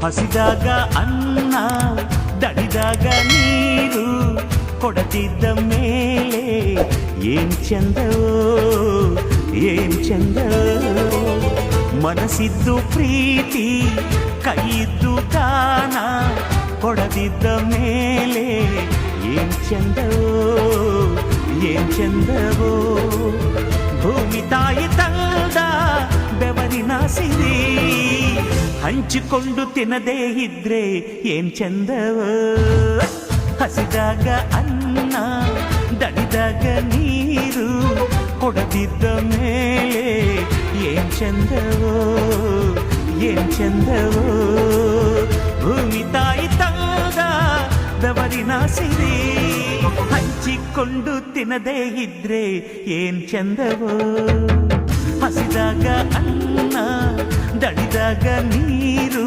ಹಸಿದಾಗ ಅನ್ನ ದಣಿದಾಗ ನೀರು ಕೊಡದಿದ್ದ ಮೇಲೆ ಏನ್ ಚಂದವೋ ಏನ್ ಚಂದವೋ ಮನಸ್ಸಿದ್ದು ಪ್ರೀತಿ ಕೈಯಿದ್ದು ದಾನ ಕೊಡದಿದ್ದ ಮೇಲೆ ಏನ್ ಚಂದವೋ ಏನ್ ಚಂದವೋ ಭೂಮಿ ತಾಯಿ ತಂದ ಬೆವರಿನ ಸಿರಿ ಹಂಚಿಕೊಂಡು ತಿನ್ನದೇ ಇದ್ರೆ ಏನ್ ಚಂದವೋ ಹಸಿದಾಗ ಅನ್ನ ದಣಿದಾಗ ನೀರು ಕೊಡದಿದ್ದ ಮೇಲೆ ಏನ್ ಚಂದವೋ ಏನ್ ಚಂದವೋ ಭೂಮಿ ತಾಯಿ ತಂದ ಬೆವರಿನ ಸಿರಿ ಹಂಚಿಕೊಂಡು ತಿನ್ನದೇ ಇದ್ರೆ ಏನ್ ಚಂದವೋ ಹಸಿದಾಗ ಅನ್ನ ದಣಿದಾಗ ನೀರು